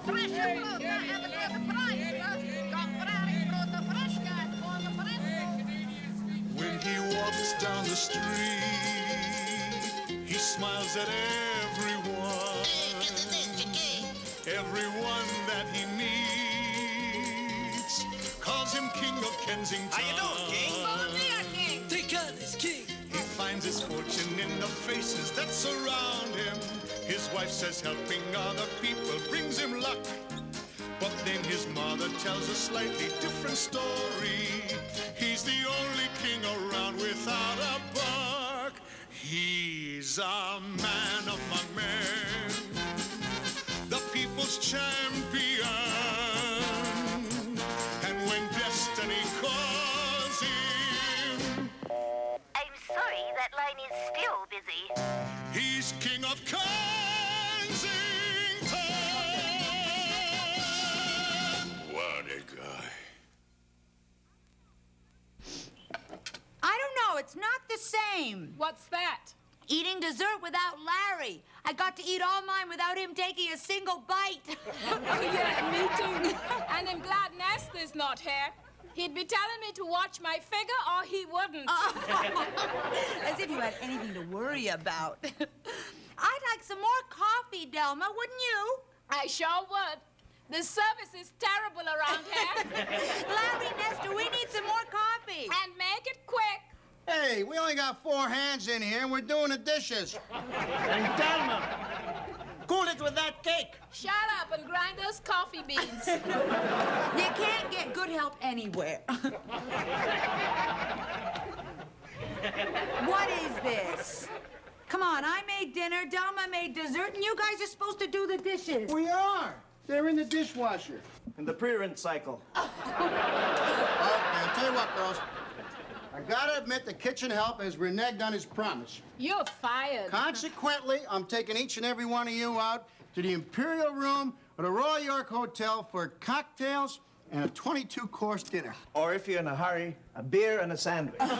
When he walks down the street, he smiles at everyone. Everyone that he meets calls him King of Kensington. How you doing, King? Thank God he's king. He finds his fortune in the faces that surround him. His wife says helping other people brings him luck. But then his mother tells a slightly different story. He's the only king around without a buck. He's a man among men, the people's champion. And when destiny calls him, I'm sorry, that line is still busy. he's king of Kensington. What a guy. I don't know. It's not the same. What's that? Eating dessert without Larry. I got to eat all mine without him taking a single bite. Oh, yeah, me too. And I'm glad Nesta's not here. He'd be telling me to watch my figure or he wouldn't. As if you had anything to worry about. I'd like some more coffee, Delma, wouldn't you? I sure would. The service is terrible around here. Larry, Nesta, we need some more coffee. And make it quick. Hey, we only got 4 hands in here, and we're doing the dishes. And Delma, cool it with that cake. Shut up and grind those coffee beans. You can't get good help anywhere. What is this? Come on, I made dinner, Delma made dessert, and you guys are supposed to do the dishes. We are. They're in the dishwasher. In the pre-rinse cycle. Okay, I'll tell you what, girls. I gotta admit the kitchen help has reneged on his promise. You're fired. Consequently, I'm taking each and every one of you out to the Imperial Room of the Royal York Hotel for cocktails and a 22-course dinner. Or if you're in a hurry, a beer and a sandwich. There's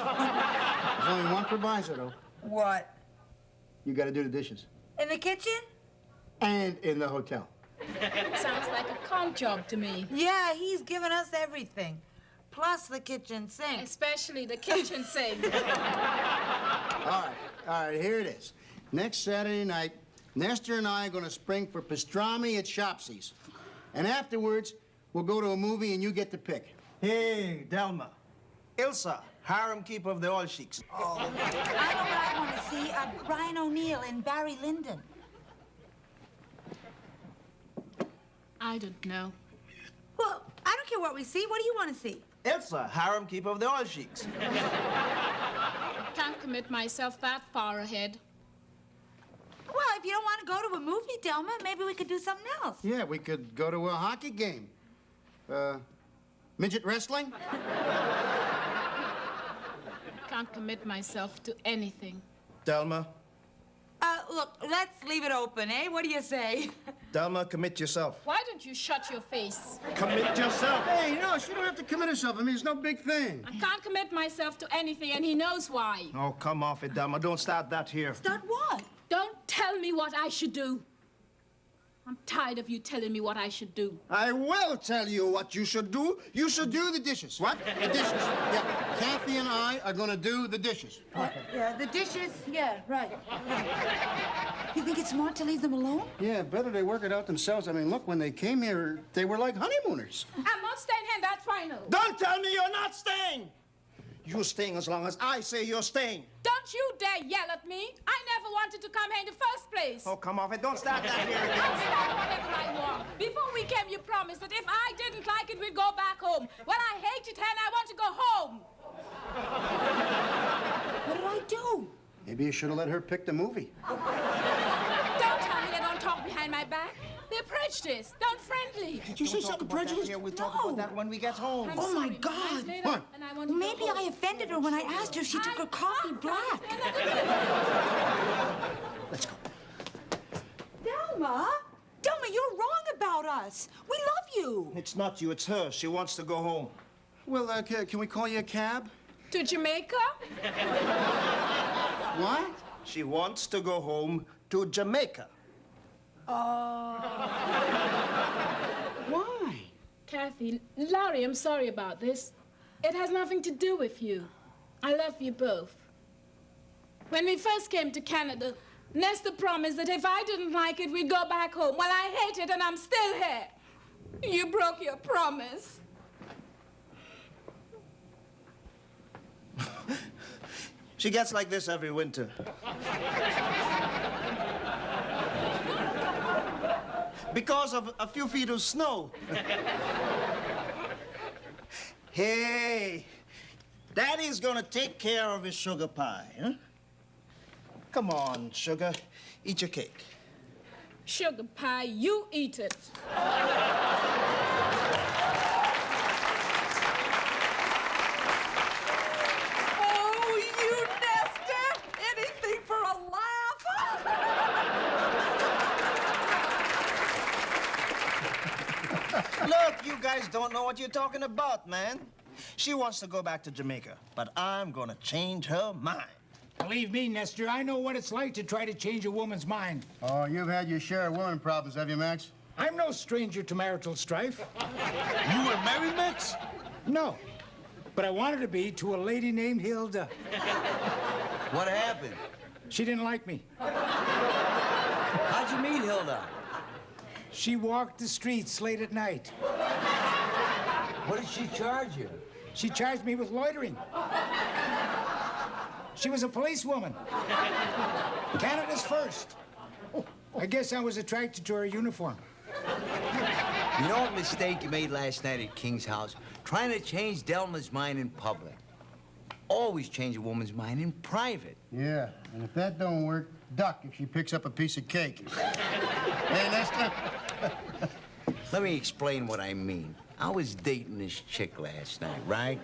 only one proviso, though. What? You gotta do the dishes. In the kitchen? And in the hotel. Sounds like a con job to me. Yeah, he's given us everything. Plus the kitchen sink. Especially the kitchen sink. All right, here it is. Next Saturday night, Nestor and I are gonna spring for pastrami at Shopsy's. And afterwards, we'll go to a movie and you get to pick. Hey, Delma. Ilsa, harem keeper of the oil sheiks. I know what I want to see. Brian O'Neill and Barry Lyndon. I don't know. Well, I don't care what we see. What do you want to see? Ilsa, harem keeper of the oil sheiks. Can't commit myself that far ahead. Well, if you don't want to go to a movie, Delma, maybe we could do something else. Yeah, we could go to a hockey game. Midget wrestling? Can't commit myself to anything. Delma, Look, let's leave it open, eh? What do you say? Delma, commit yourself. Why don't you shut your face? Commit yourself. Hey, no, she don't have to commit herself. I mean, it's no big thing. I can't commit myself to anything, and he knows why. Oh, come off it, Delma. Don't start that here. Start what? Don't tell me what I should do. I'm tired of you telling me what I should do. I will tell you what you should do. You should do the dishes. What? The dishes. Yeah. Kathy and I are gonna do the dishes. Yeah, the dishes. Yeah, right. You think it's smart to leave them alone? Yeah, better they work it out themselves. I mean, look, when they came here, they were like honeymooners. I'm not staying here, that's final. Don't tell me you're not staying. You're staying as long as I say you're staying. Don't you dare yell at me. I never wanted to come here in the first place. Oh, come off it. Don't start that here again. I'll start whatever I want. Before we came, you promised that if I didn't like it, we'd go back home. Well, I hate it here and I want to go home. What did I do? Maybe you should have let her pick the movie. Don't tell me they don't talk behind my back. They're prejudiced. Don't friendly. Did you say something prejudiced? We'll talk about that when we get home. I'm Oh, my sorry, God. guys, later, What? and I want to go Maybe home. I offended her when I asked her if she took her coffee black. Let's go. Delma? Delma, you're wrong about us. We love you. It's not you, it's her. She wants to go home. Well, can we call you a cab? To Jamaica? What? She wants to go home to Jamaica. Oh. Kathy, Larry, I'm sorry about this. It has nothing to do with you. I love you both. When we first came to Canada, Nestor promised that if I didn't like it, we'd go back home. Well, I hate it, and I'm still here. You broke your promise. She gets like this every winter. Because of a few feet of snow. Hey, Daddy's gonna take care of his sugar pie, huh? Come on, sugar, eat your cake. Sugar pie, you eat it. Oh, you Nestor! Anything for a laugh! Look, you guys don't know what you're talking about, man. She wants to go back to Jamaica, but I'm gonna change her mind. Believe me, Nestor, I know what it's like to try to change a woman's mind. Oh, you've had your share of woman problems, have you, Max? I'm no stranger to marital strife. You were married, Max? No, but I wanted to be to a lady named Hilda. What happened? She didn't like me. How'd you meet Hilda? She walked the streets late at night. What did she charge you? She charged me with loitering. She was a policewoman. Canada's first. I guess I was attracted to her uniform. You know what mistake you made last night at King's house? Trying to change Delma's mind in public. Always change a woman's mind in private. Yeah, and if that don't work, duck if she picks up a piece of cake. Hey, Nestor. Let me explain what I mean. I was dating this chick last night, right?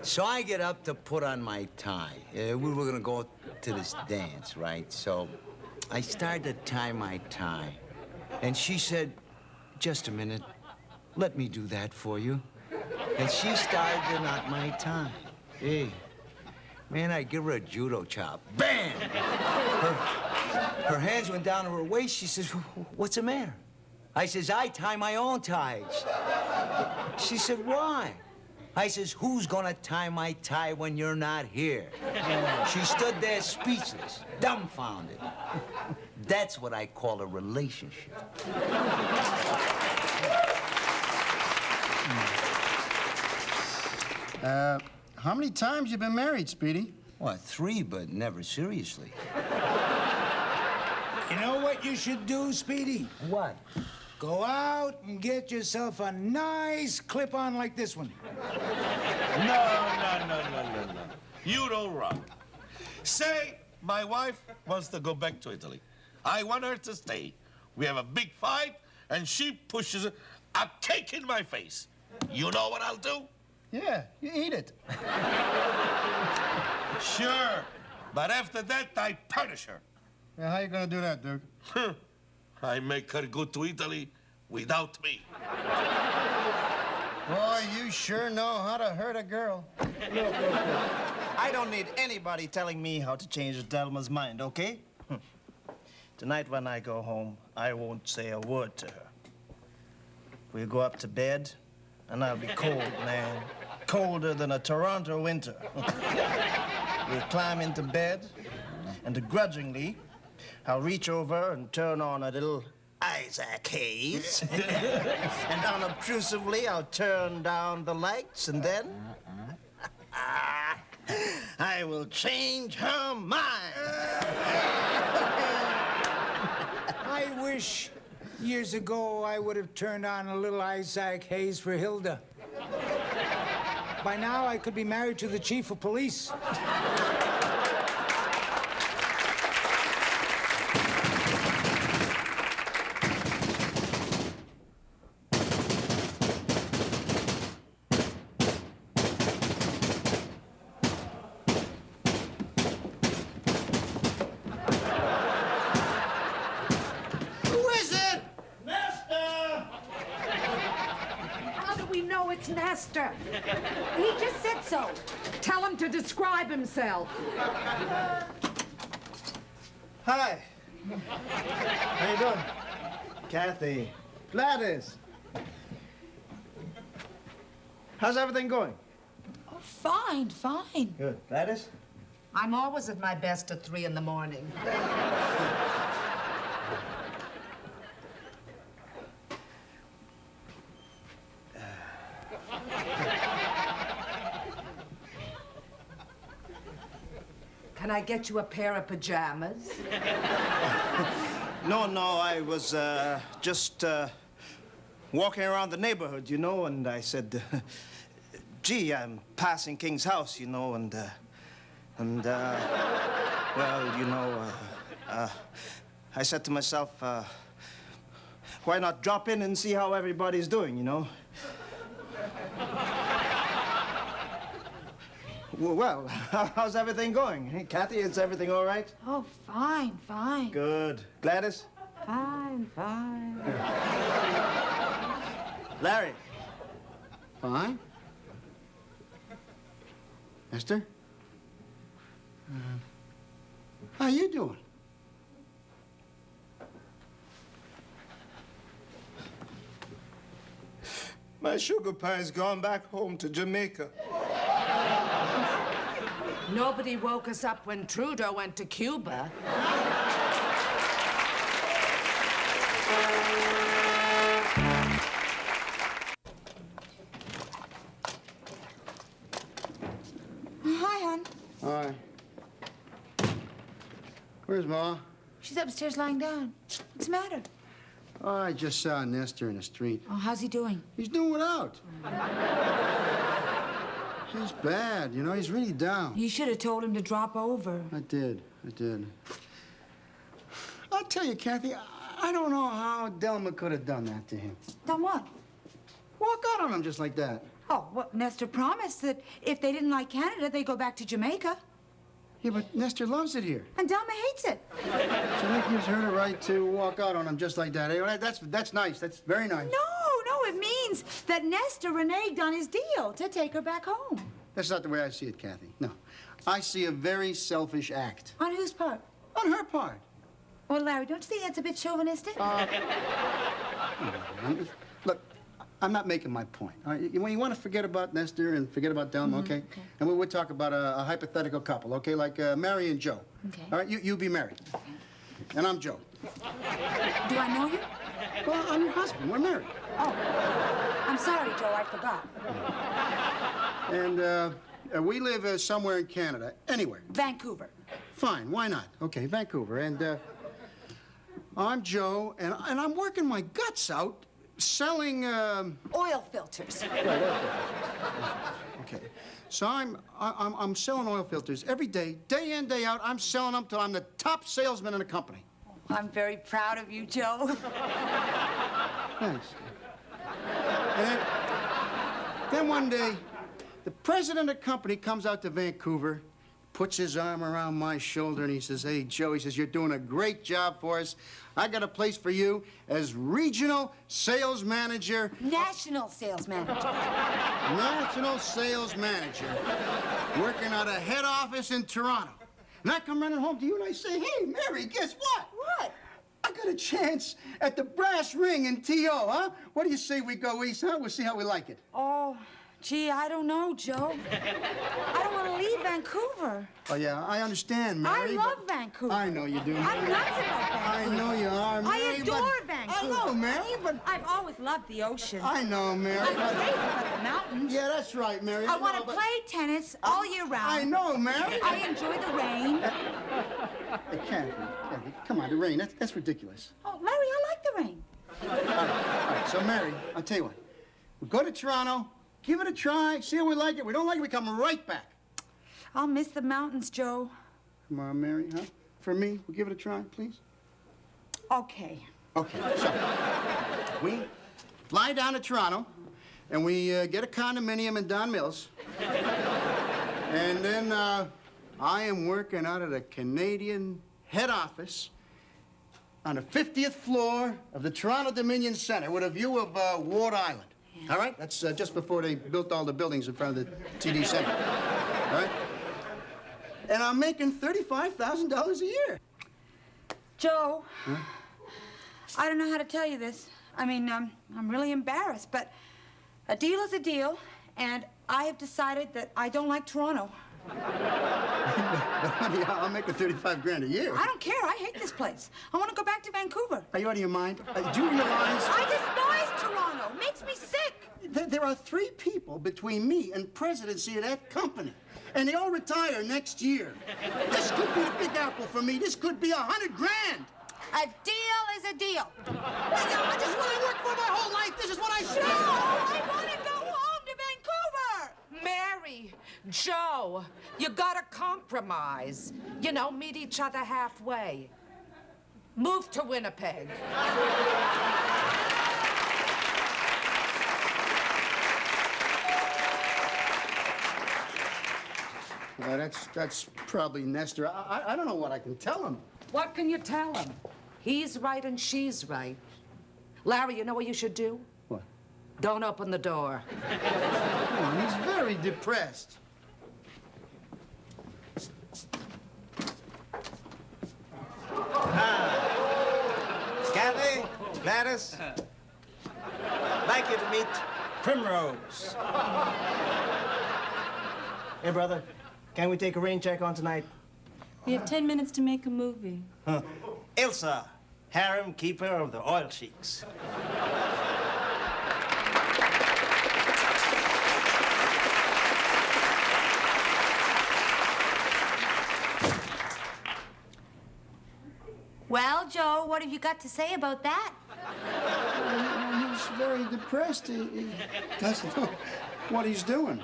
So I get up to put on my tie. We were gonna go to this dance, right? So I started to tie my tie. And she said, just a minute, let me do that for you. And she started to knot my tie. Hey, man, I give her a judo chop. Bam! Her hands went down to her waist. She says, what's the matter? I says, I tie my own ties. She said, why? I says, who's gonna tie my tie when you're not here? She stood there speechless, dumbfounded. That's what I call a relationship. How many times you been married, Speedy? What, 3, but never seriously. You know what you should do, Speedy? What? Go out and get yourself a nice clip-on like this one. No. You don't run. Say, my wife wants to go back to Italy. I want her to stay. We have a big fight, and she pushes a cake in my face. You know what I'll do? Yeah, you eat it. Sure. But after that, I punish her. Yeah, how you gonna do that, Duke? I make her go to Italy without me. Boy, you sure know how to hurt a girl. Look. I don't need anybody telling me how to change Delma's mind, okay? Tonight when I go home, I won't say a word to her. We'll go up to bed, and I'll be cold, man. Colder than a Toronto winter. We'll climb into bed, and grudgingly, I'll reach over and turn on a little Isaac Hayes. And unobtrusively, I'll turn down the lights, and then I will change her mind. I wish years ago I would have turned on a little Isaac Hayes for Hilda. By now, I could be married to the chief of police. It's Nestor. He just said so. Tell him to describe himself. Hi. How you doing? Kathy. Gladys. How's everything going? Oh, fine, fine. Good. Gladys? I'm always at my best at 3 in the morning. Can I get you a pair of pajamas? No, I was just walking around the neighborhood, you know, and I said, gee, I'm passing King's house, you know, and well, you know, I said to myself, why not drop in and see how everybody's doing, you know? Well, how's everything going? Hey, Kathy, is everything all right? Oh, fine, fine. Good. Gladys? Fine, fine. Larry? Fine. Esther? How you doing? My sugar pie's gone back home to Jamaica. Nobody woke us up when Trudeau went to Cuba. Hi, hon. Hi. Where's Ma? She's upstairs lying down. What's the matter? Oh, I just saw Nestor in the street. Oh, how's he doing? He's doing without. He's bad, you know, he's really down. You should have told him to drop over. I did. I'll tell you, Kathy, I don't know how Delma could have done that to him. Done what? Walk out on him just like that. Oh, well, Nestor promised that if they didn't like Canada, they'd go back to Jamaica. Yeah, but Nestor loves it here. And Delma hates it. So that gives her the right to walk out on him just like that. Hey, that's nice. That's very nice. No, it means that Nestor reneged on his deal to take her back home. That's not the way I see it, Kathy. No. I see a very selfish act. On whose part? On her part. Well, Larry, don't you think that's a bit chauvinistic? Look, I'm not making my point. All right? When you want to forget about Nestor and forget about Delma, okay? And we'll talk about a hypothetical couple, okay? Like Mary and Joe. Okay. All right, you be Mary. And I'm Joe. Do I know you? Well, I'm your husband. We're married. Oh, I'm sorry, Joe, I forgot. And we live somewhere in Canada. Anywhere. Vancouver. Fine, why not? Okay, Vancouver. And I'm Joe, and I'm working my guts out selling... Oil filters. Right, oil filters. Okay. So I'm selling oil filters every day in, day out. I'm selling them till I'm the top salesman in the company. I'm very proud of you, Joe. Thanks. And then one day, the president of the company comes out to Vancouver, puts his arm around my shoulder, and he says, hey, Joe, he says, you're doing a great job for us. I got a place for you as regional sales manager. National sales manager. National sales manager, working at a head office in Toronto. And I come running home to you and I say, hey, Mary, guess what? What? I got a chance at the brass ring in T.O., huh? What do you say we go east, huh? We'll see how we like it. Oh, gee, I don't know, Joe. I don't want to leave Vancouver. Oh, yeah, I understand, Mary. I love Vancouver. I know you do, Mary. I'm nuts about Vancouver. I know you are, Mary. I adore Vancouver. I know, Mary, but... I've always loved the ocean. I know, Mary. I'm crazy about the mountains. Yeah, that's right, Mary. I want know, to but... play tennis all year round. I know, Mary. I enjoy the rain. Hey, Kathy, come on, the rain. That's ridiculous. Oh, Larry, I like the rain. All right, so, Mary, I'll tell you what. We'll go to Toronto, give it a try, see how we like it. We don't like it, we come right back. I'll miss the mountains, Joe. Come on, Mary, huh? For me, we'll give it a try, please. Okay. Okay, so we fly down to Toronto, and we get a condominium in Don Mills. And then I am working out of the Canadian head office on the 50th floor of the Toronto Dominion Center with a view of Ward Island. Yeah. All right? That's just before they built all the buildings in front of the TD Center. All right? And I'm making $35,000 a year. Joe, I don't know how to tell you this. I mean, I'm really embarrassed, but a deal is a deal, And I have decided that I don't like Toronto. But honey, I'll make her 35 grand a year. I don't care. I hate this place. I want to go back to Vancouver. Are you out of your mind? Do you realize? I despise Toronto. It makes me sick. There are 3 people between me and presidency of that company. And they all retire next year. This could be a big apple for me. This could be 100 grand. A deal is a deal. I just want to work for my whole life. This is what I should. No, I want to go home to Vancouver. Mary, Joe, you gotta compromise. You know, meet each other halfway. Move to Winnipeg. That's probably Nestor. I don't know what I can tell him. What can you tell him? He's right and she's right. Larry, you know what you should do? What? Don't open the door. Come on, he's very depressed. Kathy, Gladys, I'd like you to meet Primrose. Hey, brother, can we take a rain check on tonight? We have 10 minutes to make a movie. Ilsa, harem keeper of the oil sheiks. Well, Joe, what have you got to say about that? He's very depressed. He doesn't know what he's doing.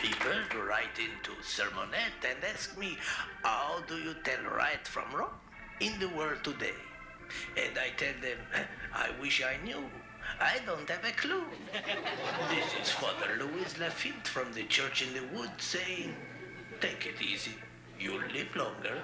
People write into Sermonette and ask me, how do you tell right from wrong in the world today? And I tell them, I wish I knew. I don't have a clue. This is Father Louis Lafitte from the church in the woods saying, take it easy, you'll live longer.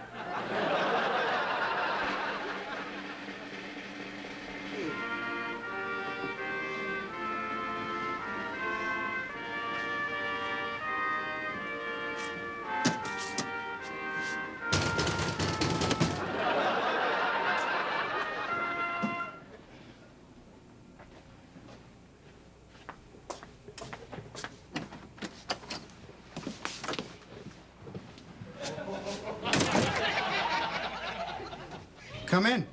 Come in.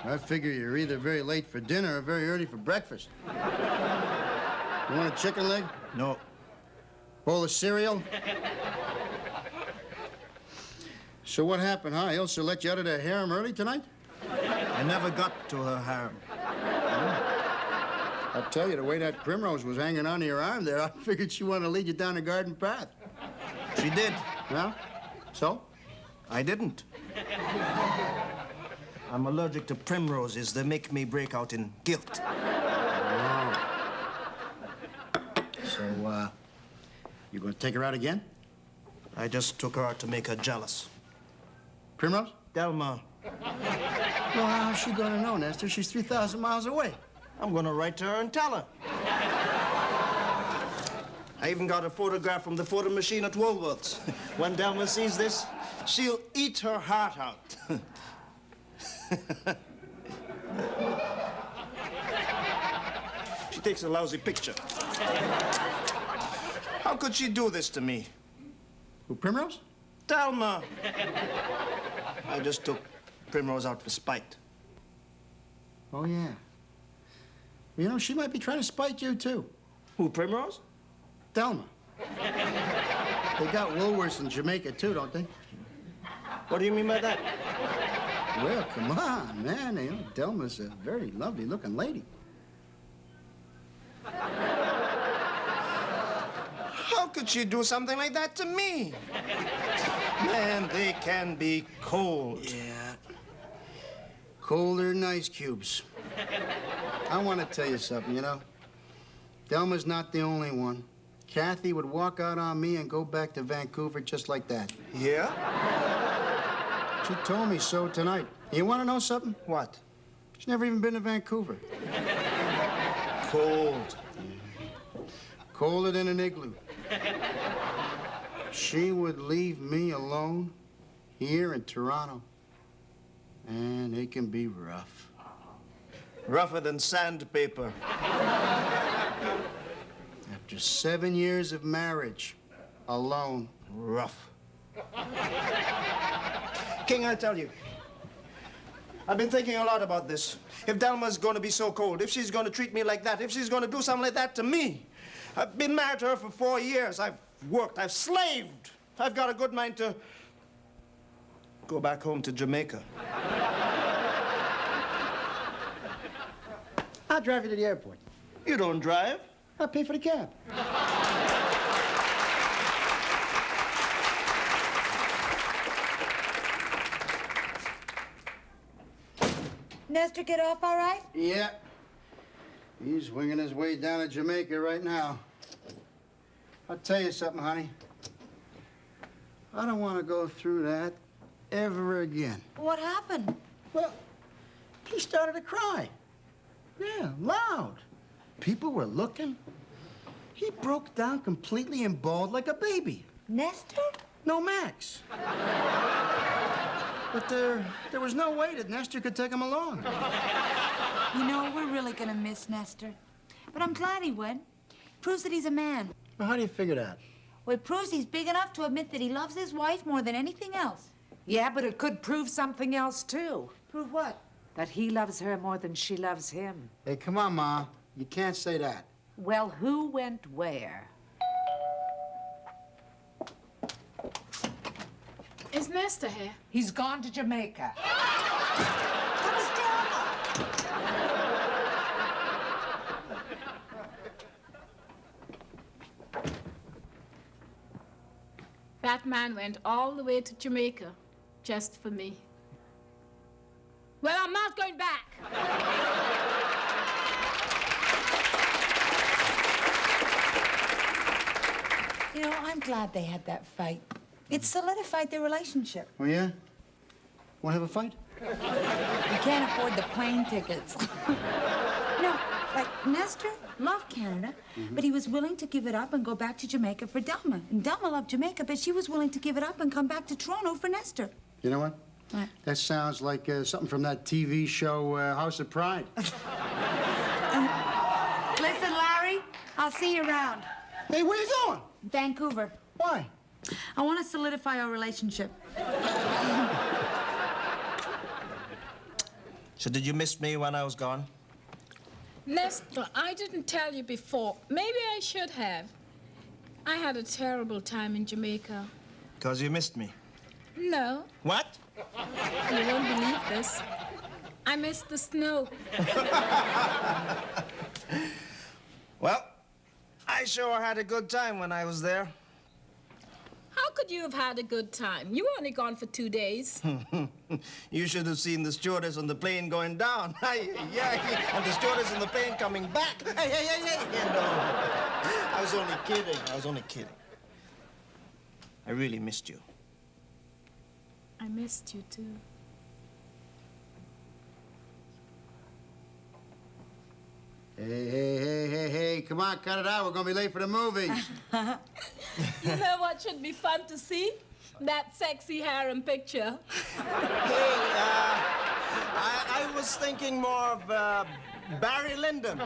I figure you're either very late for dinner or very early for breakfast. You want a chicken leg? No. Bowl of cereal? So what happened, huh? Ilsa let you out of the harem early tonight? I never got to her harem. I'll tell you, the way that primrose was hanging onto your arm there, I figured she wanted to lead you down the garden path. She did. Well, so? I didn't. I'm allergic to primroses. They make me break out in guilt. Oh. So, you gonna take her out again? I just took her out to make her jealous. Primrose? Delma. Well, how's she gonna know, Nestor? She's 3,000 miles away. I'm gonna write to her and tell her. I even got a photograph from the photo machine at Woolworth's. When Delma sees this, she'll eat her heart out. She takes a lousy picture. How could she do this to me? Who, Primrose? Delma. I just took Primrose out for spite. Oh, yeah. You know, she might be trying to spite you, too. Who, Primrose? Delma. They got Woolworths in Jamaica, too, don't they? What do you mean by that? Well, come on, man. You know, Delma's a very lovely-looking lady. How could she do something like that to me? Man, they can be cold. Yeah. Colder than ice cubes. I want to tell you something, you know. Delma's not the only one. Kathy would walk out on me and go back to Vancouver just like that. Yeah? She told me so tonight. You want to know something? What? She's never even been to Vancouver. Cold. Colder than an igloo. She would leave me alone here in Toronto. And it can be rough. Rougher than sandpaper. After 7 years of marriage, alone, rough. King, I tell you, I've been thinking a lot about this. If Delma's going to be so cold, if she's going to treat me like that, if she's going to do something like that to me. I've been married to her for 4 years. I've worked, I've slaved. I've got a good mind to go back home to Jamaica. I'll drive you to the airport. You don't drive. I'll pay for the cab. Nestor get off all right? Yeah. He's winging his way down to Jamaica right now. I'll tell you something, honey. I don't want to go through that ever again. What happened? Well, he started to cry. Yeah, loud. People were looking. He broke down completely and bawled like a baby. Nestor? No, Max. But there was no way that Nestor could take him along. You know, we're really gonna miss Nestor. But I'm glad he went. Proves that he's a man. Well, how do you figure that? Well, it proves he's big enough to admit that he loves his wife more than anything else. Yeah, but it could prove something else, too. Prove what? That he loves her more than she loves him. Hey, come on, Ma. You can't say that. Well, who went where? Is Nestor here? He's gone to Jamaica. That man went all the way to Jamaica just for me. Well, I'm not going back. You know, I'm glad they had that fight. It solidified their relationship. Oh, yeah? Want to have a fight? You can't afford the plane tickets. No, like, Nestor loved Canada, but he was willing to give it up and go back to Jamaica for Delma. And Delma loved Jamaica, but she was willing to give it up and come back to Toronto for Nestor. You know what? What? That sounds like something from that TV show, House of Pride. Listen, Larry, I'll see you around. Hey, where you going? Vancouver. Why? I want to solidify our relationship. So did you miss me when I was gone? Nestor, I didn't tell you before. Maybe I should have. I had a terrible time in Jamaica. Because you missed me. No, What? you won't believe this. I missed the snow. Well, I sure had a good time when I was there. How could you have had a good time? You were only gone for 2 days. You should have seen the stewardess on the plane going down. Yeah, and the stewardess on the plane coming back. Hey. No, I was only kidding. I really missed you. I missed you, too. Hey, come on, cut it out. We're going to be late for the movies. You know what should be fun to see? That sexy harem picture. Hey, I was thinking more of Barry Lyndon.